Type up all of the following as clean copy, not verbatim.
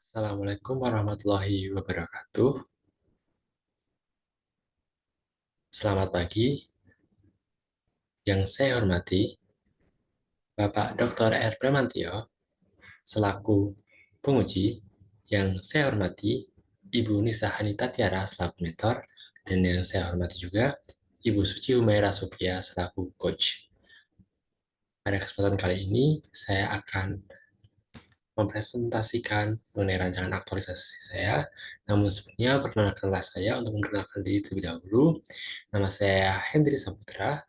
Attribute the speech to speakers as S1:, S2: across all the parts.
S1: Assalamualaikum warahmatullahi wabarakatuh. Selamat pagi. Yang saya hormati, Bapak Dr. R. Bramantio, selaku penguji. Yang saya hormati, Ibu Nisa Hanita Tiara, selaku mentor. Dan yang saya hormati juga, Ibu Suci Humaira Sophia, selaku coach. Pada kesempatan kali ini, saya akan mempresentasikan mengenai rancangan aktualisasi saya. Namun sebelumnya, perkenalkanlah saya untuk memperkenalkan diri terlebih dahulu. Nama saya Hendri Saputra,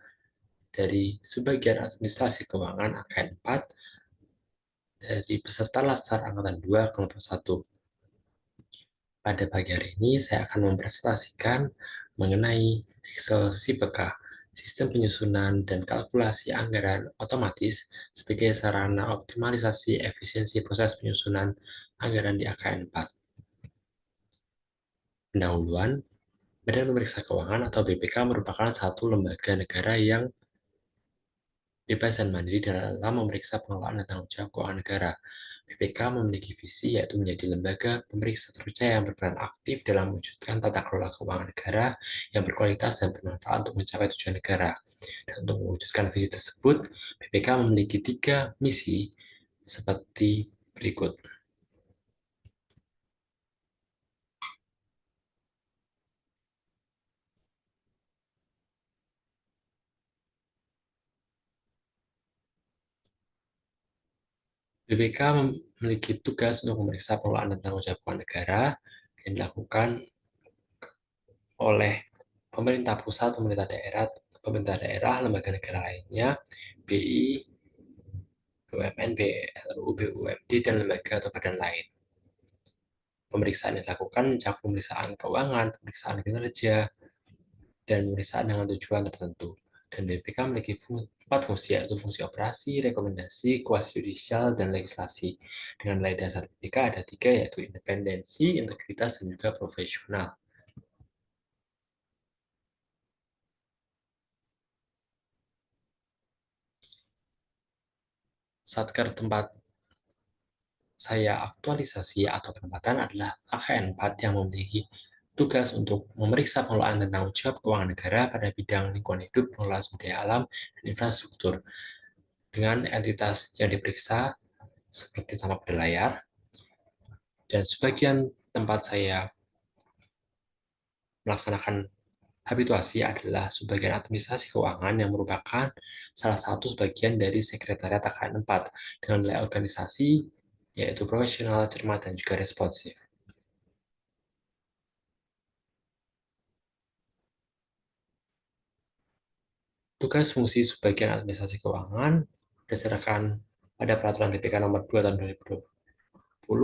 S1: dari Subbagian Administrasi Keuangan AKN 4 dari peserta Latsar Angkatan 2 kelompok 1. Pada pagi hari ini saya akan mempresentasikan mengenai Excel CPK, sistem penyusunan dan kalkulasi anggaran otomatis sebagai sarana optimalisasi efisiensi proses penyusunan anggaran di AKN 4. Pendahuluan, Badan Pemeriksa Keuangan atau BPK merupakan satu lembaga negara yang bebas dan mandiri dalam memeriksa pengelolaan dan tanggung jawab keuangan negara. BPK memiliki visi yaitu menjadi lembaga pemeriksa terpercaya yang berperan aktif dalam mewujudkan tata kelola keuangan negara yang berkualitas dan bermanfaat untuk mencapai tujuan negara. Dan untuk mewujudkan visi tersebut, BPK memiliki 3 misi seperti berikut. BPK memiliki tugas untuk memeriksa pengelolaan dan tanggung jawab keuangan negara yang dilakukan oleh pemerintah pusat, pemerintah daerah, lembaga negara lainnya, BI, BUMN, BLU, BUMD, dan lembaga atau badan lain. Pemeriksaan yang dilakukan mencakup pemeriksaan keuangan, pemeriksaan kinerja, dan pemeriksaan dengan tujuan tertentu. Dan BPK memiliki 4 fungsi, yaitu fungsi operasi, rekomendasi, kuasi yudisial, dan legislasi. Dengan nilai dasar BPK ada 3, yaitu independensi, integritas, dan juga profesional. Satker tempat saya aktualisasi atau penempatan adalah AKN 4 yang memiliki tugas untuk memeriksa pengelolaan dan tanggung jawab keuangan negara pada bidang lingkungan hidup, pengelolaan sumber daya alam, dan infrastruktur. Dengan entitas yang diperiksa seperti tampak pada layar, dan sebagian tempat saya melaksanakan habituasi adalah sebagian administrasi keuangan yang merupakan salah satu sebagian dari sekretariat AKN 4 dengan nilai organisasi yaitu profesional, cermat, dan juga responsif. Tugas fungsi sebagian administrasi keuangan berdasarkan pada peraturan BPK nomor 2 tahun 2020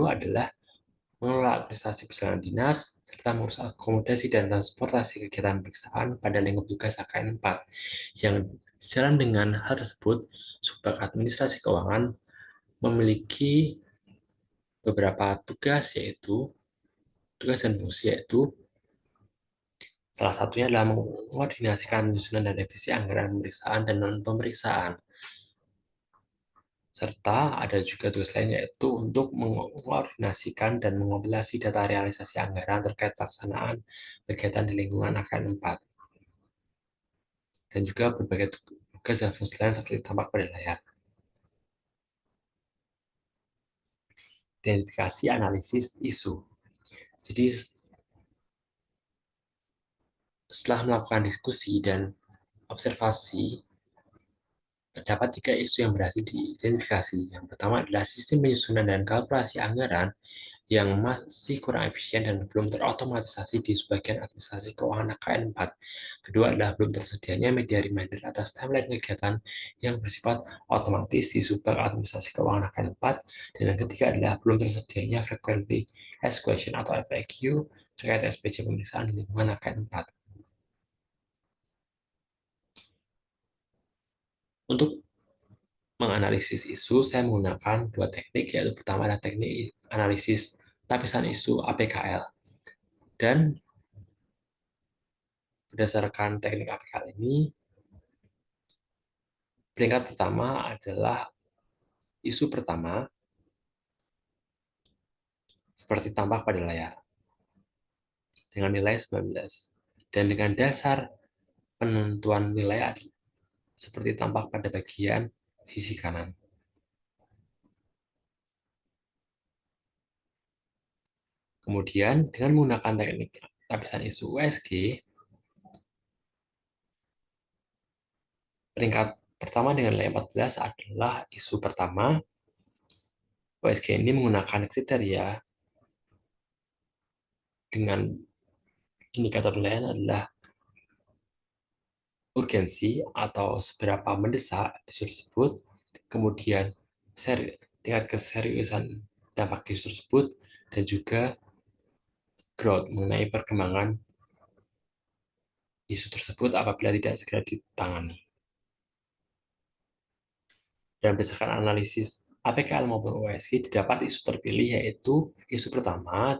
S1: adalah mengelola administrasi perjalanan dinas, serta mengurus akomodasi dan transportasi kegiatan pemeriksaan pada lingkup tugas AKN 4. Yang sejalan dengan hal tersebut, Subbag Administrasi Keuangan memiliki beberapa tugas dan fungsi yaitu salah satunya adalah mengkoordinasikan penyusunan dan revisi anggaran pemeriksaan dan non-pemeriksaan. Serta ada juga tugas lain yaitu untuk mengkoordinasikan dan mengompilasi data realisasi anggaran terkait pelaksanaan kegiatan di lingkungan AKN 4. Dan juga berbagai tugas dan fungsi lain seperti tampak pada layar. Identifikasi analisis isu. Jadi setelah melakukan diskusi dan observasi, terdapat 3 isu yang berhasil diidentifikasi. Yang pertama adalah sistem penyusunan dan kalkulasi anggaran yang masih kurang efisien dan belum terotomatisasi di sebagian administrasi keuangan AKN 4. Kedua adalah belum tersedianya media reminder atas timeline kegiatan yang bersifat otomatis di subbag administrasi keuangan AKN 4. Dan yang ketiga adalah belum tersedianya frequently asked question atau FAQ terkait SPC pemeriksaan di lingkungan AKN 4. Untuk menganalisis isu, saya menggunakan 2 teknik, yaitu pertama adalah teknik analisis lapisan isu APKL. Dan berdasarkan teknik APKL ini, peringkat pertama adalah isu pertama, seperti tampak pada layar, dengan nilai 19. Dan dengan dasar penentuan nilai seperti tampak pada bagian sisi kanan. Kemudian, dengan menggunakan teknik lapisan isu USG, peringkat pertama dengan nilai 14 adalah isu pertama. USG ini menggunakan kriteria dengan indikator nilai adalah urgensi atau seberapa mendesak isu tersebut, kemudian tingkat keseriusan dampak isu tersebut, dan juga growth mengenai perkembangan isu tersebut apabila tidak segera ditangani. Dan berdasarkan analisis APKL maupun USG, didapat isu terpilih yaitu isu pertama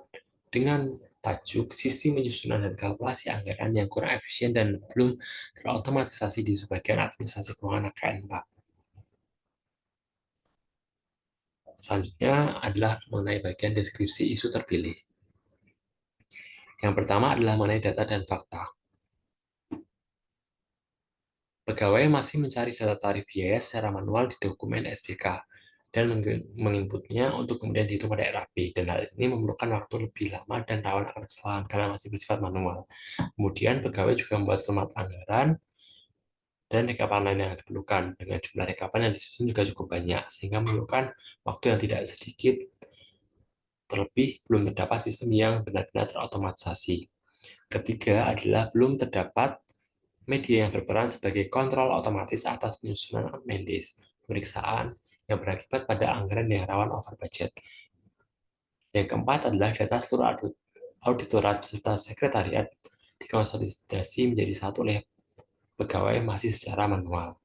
S1: dengan tajuk sistem penyusunan dan kalkulasi anggaran yang kurang efisien dan belum terotomatisasi di sebagian administrasi keuangan AKN 4. Selanjutnya adalah mengenai bagian deskripsi isu terpilih. Yang pertama adalah mengenai data dan fakta. Pegawai masih mencari data tarif biaya secara manual di dokumen SPK dan menginputnya untuk kemudian dihitung pada RAP. Dan hal ini memerlukan waktu lebih lama dan rawan akan kesalahan karena masih bersifat manual. Kemudian pegawai juga membuat semat anggaran dan rekapan lain yang diperlukan. Dengan jumlah rekapan yang disusun juga cukup banyak, sehingga memerlukan waktu yang tidak sedikit. Terlebih, belum terdapat sistem yang benar-benar terotomatisasi. Ketiga adalah belum terdapat media yang berperan sebagai kontrol otomatis atas penyusunan Mendes, pemeriksaan yang berakibat pada anggaran yang rawan over budget. Yang keempat adalah data seluruh auditorat serta sekretariat dikonsolidasi menjadi satu oleh pegawai masih secara manual.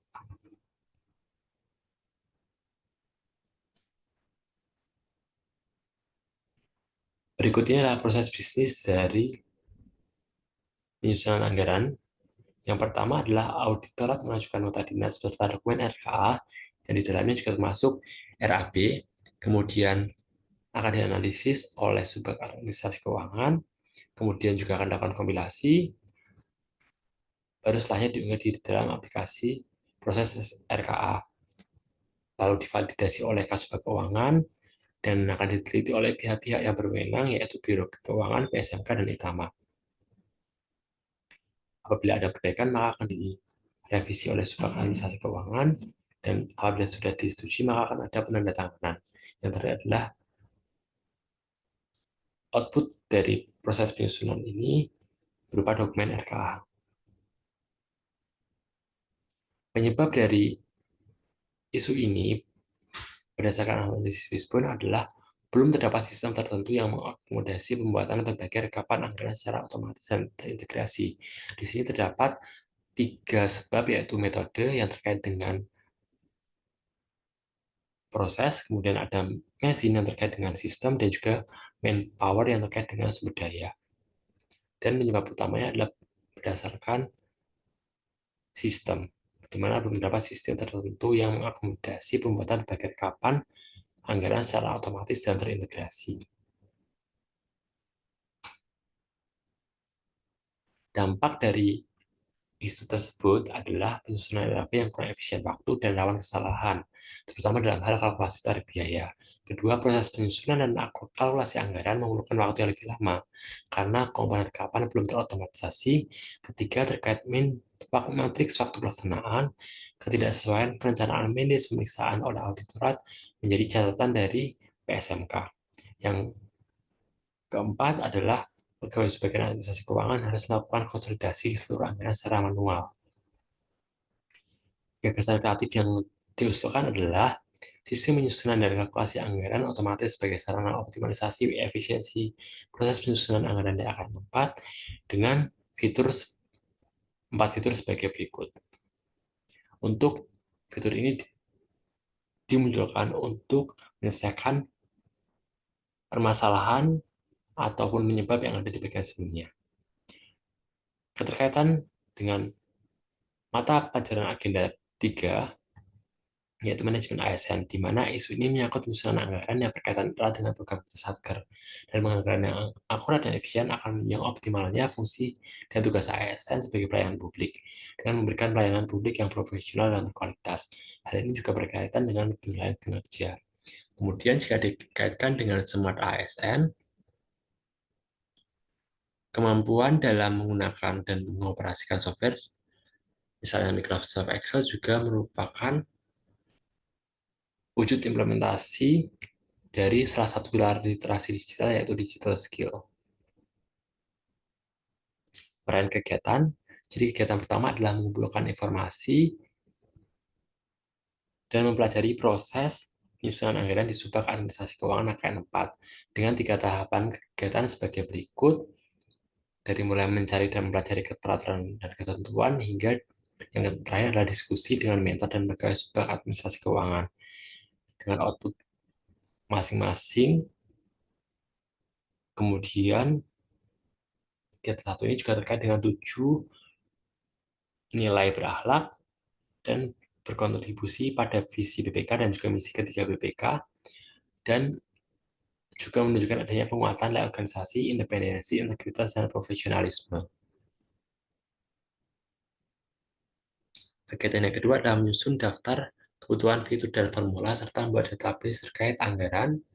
S1: Berikutnya adalah proses bisnis dari penyusunan anggaran. Yang pertama adalah auditorat mengajukan nota dinas beserta dokumen RKA yang di dalamnya juga termasuk RAB, kemudian akan dianalisis oleh subbag administrasi keuangan, kemudian juga akan dilakukan kompilasi, baru setelahnya diunggah di dalam aplikasi proses RKA, lalu divalidasi oleh Kasubag Keuangan, dan akan diteliti oleh pihak-pihak yang berwenang, yaitu Biro Keuangan, PSMK, dan ITAMA. Apabila ada perbaikan, maka akan direvisi oleh subbag administrasi keuangan, dan apabila sudah disetujui, maka akan ada penandatanganan. Yang terakhir adalah output dari proses penyusunan ini berupa dokumen RKA. Penyebab dari isu ini berdasarkan analisis Wishbone adalah belum terdapat sistem tertentu yang mengakomodasi pembuatan berbagai rekapan anggaran secara otomatis dan terintegrasi. Di sini terdapat 3 sebab, yaitu metode yang terkait dengan proses, kemudian ada mesin yang terkait dengan sistem, dan juga manpower yang terkait dengan sumber daya. Dan penyebab utamanya adalah berdasarkan sistem, di mana belum terdapat sistem tertentu yang mengakomodasi pembuatan berbagai rekapan anggaran secara otomatis dan terintegrasi. Dampak dari isu tersebut adalah penyusunan RAP yang kurang efisien waktu dan rawan kesalahan, terutama dalam hal kalkulasi tarif biaya. Kedua, proses penyusunan dan kalkulasi anggaran memerlukan waktu yang lebih lama, karena komponen rekapan belum terotomatisasi. Ketiga, terkait matriks waktu pelaksanaan, ketidaksesuaian perencanaan medis pemeriksaan oleh auditorat menjadi catatan dari PSMK. Yang keempat adalah pegawai sebagian administrasi keuangan harus melakukan konsolidasi seluruh anggaran secara manual. Gagasan kreatif yang diusulkan adalah sistem penyusunan dan kalkulasi anggaran otomatis sebagai sarana optimalisasi efisiensi proses penyusunan anggaran di akan 4 dengan fitur 4 fitur sebagai berikut. Untuk fitur ini dimunculkan untuk menyelesaikan permasalahan ataupun penyebab yang ada di bagian sebelumnya. Keterkaitan dengan mata pelajaran agenda 3 yaitu manajemen ASN, di mana isu ini menyangkut penyusunan anggaran yang berkaitan erat dengan program Satker, dan penganggaran yang akurat dan efisien akan menunjang optimalnya fungsi dan tugas ASN sebagai pelayanan publik, dengan memberikan pelayanan publik yang profesional dan berkualitas. Hal ini juga berkaitan dengan penilaian kinerja. Kemudian jika dikaitkan dengan smart ASN, kemampuan dalam menggunakan dan mengoperasikan software, misalnya Microsoft Excel, juga merupakan wujud implementasi dari salah satu pilar literasi digital, yaitu digital skill. Peran kegiatan, jadi kegiatan pertama adalah mengumpulkan informasi dan mempelajari proses penyusunan anggaran di Subak Administrasi Keuangan AKN 4 dengan 3 tahapan kegiatan sebagai berikut, dari mulai mencari dan mempelajari peraturan dan ketentuan hingga yang terakhir adalah diskusi dengan mentor dan pegawai Subak Administrasi Keuangan dengan output masing-masing. Kemudian kegiatan satu ini juga terkait dengan 7 nilai berakhlak dan berkontribusi pada visi BPK dan juga misi ketiga BPK, dan juga menunjukkan adanya penguatan nilai organisasi, independensi, integritas, dan profesionalisme. Kegiatan yang kedua adalah menyusun daftar kebutuhan fitur dan formula serta membuat database terkait anggaran,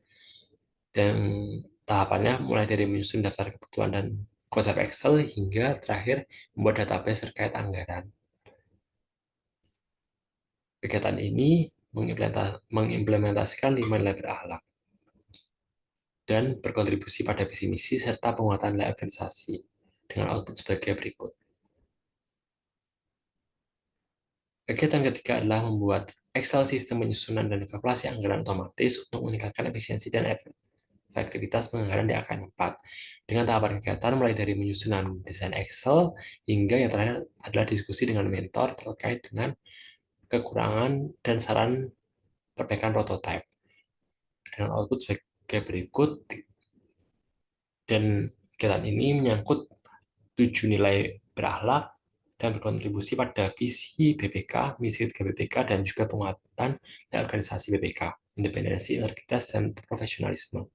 S1: dan tahapannya mulai dari menyusun daftar kebutuhan dan konsep Excel hingga terakhir membuat database terkait anggaran. Kegiatan ini mengimplementasikan 5 nilai berakhlak dan berkontribusi pada visi misi serta penguatan nilai organisasi dengan output sebagai berikut. Kegiatan ketiga adalah membuat Excel sistem penyusunan dan kalkulasi anggaran otomatis untuk meningkatkan efisiensi dan efektivitas penganggaran di AKN 4. Dengan tahapan kegiatan mulai dari menyusunan desain Excel hingga yang terakhir adalah diskusi dengan mentor terkait dengan kekurangan dan saran perbaikan prototipe dengan output sebagai berikut. Dan kegiatan ini menyangkut 7 nilai berakhlak dan berkontribusi pada visi BPK, misi ketiga BPK, dan juga penguatan dan organisasi BPK, independensi, integritas, dan profesionalisme.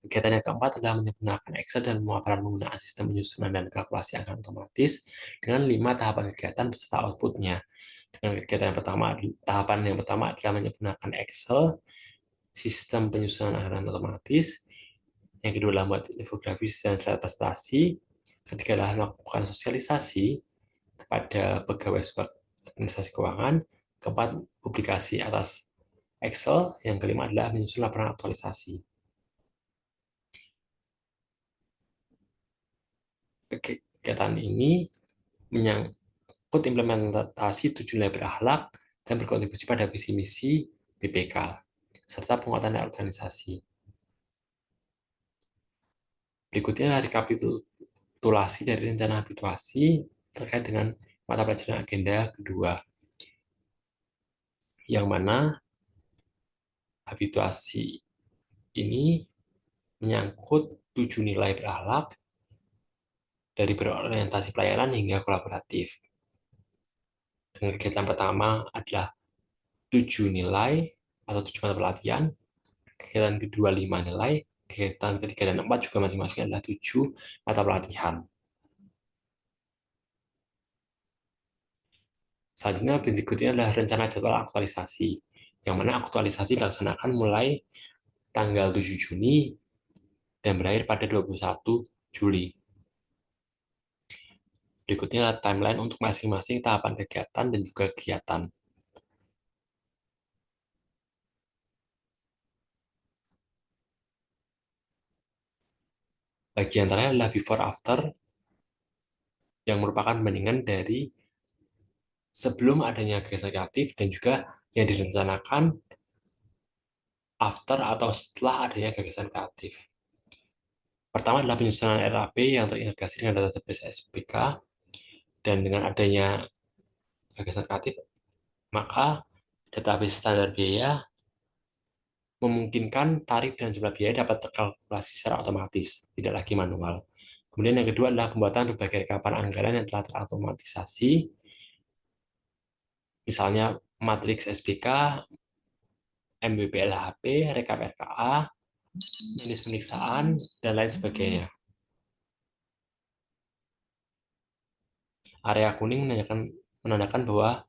S1: Kegiatan yang keempat adalah menggunakan Excel dan pemaparan penggunaan sistem penyusunan dan kalkulasi anggaran otomatis dengan 5 tahapan kegiatan beserta outputnya. Dengan kegiatan yang pertama, tahapan yang pertama adalah menggunakan Excel, sistem penyusunan anggaran otomatis. Yang kedua adalah membuat infografis dan slide presentasi. Ketiga adalah melakukan sosialisasi kepada pegawai Subak Administrasi Keuangan. Keempat, publikasi atas Excel. Yang kelima adalah menyusun laporan aktualisasi. Kegiatan ini menyangkut implementasi 7 nilai berakhlak dan berkontribusi pada visi misi BPK serta penguatan organisasi. Berikutnya adalah rekapitulasi dari rencana habituasi terkait dengan mata pelajaran agenda kedua, yang mana habituasi ini menyangkut 7 nilai berakhlak dari berorientasi pelayanan hingga kolaboratif. Dan kegiatan pertama adalah 7 nilai atau 7 mata pelatihan, kegiatan kedua 5 nilai, kegiatan ketiga dan keempat juga masing-masing adalah 7 mata pelatihan. Selanjutnya berikutnya adalah rencana jadwal aktualisasi, yang mana aktualisasi dilaksanakan mulai tanggal 7 Juni dan berakhir pada 21 Juli. Berikutnya adalah timeline untuk masing-masing tahapan kegiatan dan juga kegiatan. Bagian terakhir adalah before after, yang merupakan bandingan dari sebelum adanya gagasan kreatif dan juga yang direncanakan after atau setelah adanya gagasan kreatif. Pertama adalah penyusunan RAP yang terintegrasi dengan database SPK, dan dengan adanya gagasan kreatif, maka database standar biaya memungkinkan tarif dan jumlah biaya dapat terkalkulasi secara otomatis, tidak lagi manual. Kemudian yang kedua adalah pembuatan berbagai rekapan anggaran yang telah terotomatisasi, misalnya matriks SPK, MWPLHP, rekap RKA, jenis pemeriksaan, dan lain sebagainya. Area kuning menandakan bahwa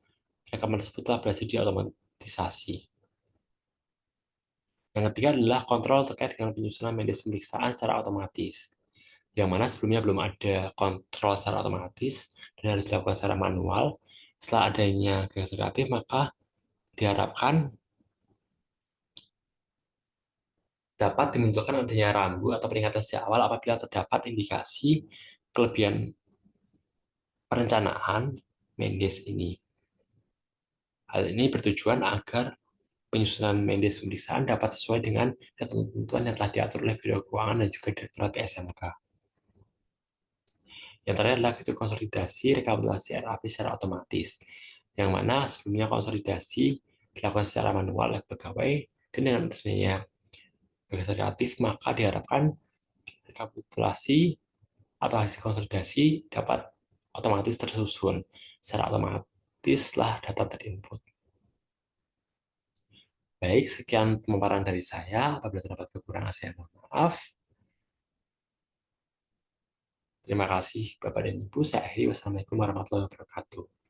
S1: rekaman tersebut telah berhasil diotomatisasi. Yang ketiga adalah kontrol terkait dengan penyusunan medis pemeriksaan secara otomatis, yang mana sebelumnya belum ada kontrol secara otomatis dan harus dilakukan secara manual. Setelah adanya gagasan kreatif, maka diharapkan dapat dimunculkan adanya rambu atau peringatan sejak awal apabila terdapat indikasi kelebihan perencanaan Mendes ini. Hal ini bertujuan agar penyusunan Mendes pemeriksaan dapat sesuai dengan ketentuan yang telah diatur oleh Biro Keuangan dan juga Direktorat SMK. Yang terakhir adalah fitur konsolidasi rekapitulasi RAP secara otomatis, yang mana sebelumnya konsolidasi dilakukan secara manual oleh pegawai, dan dengan adanya gagasan kreatif maka diharapkan rekapitulasi atau hasil konsolidasi dapat otomatis tersusun secara otomatis setelah data terinput. Baik, sekian pemaparan dari saya. Apabila terdapat kekurangan, saya mohon maaf. Terima kasih, Bapak dan Ibu. Saya akhiri. Wassalamualaikum warahmatullahi wabarakatuh.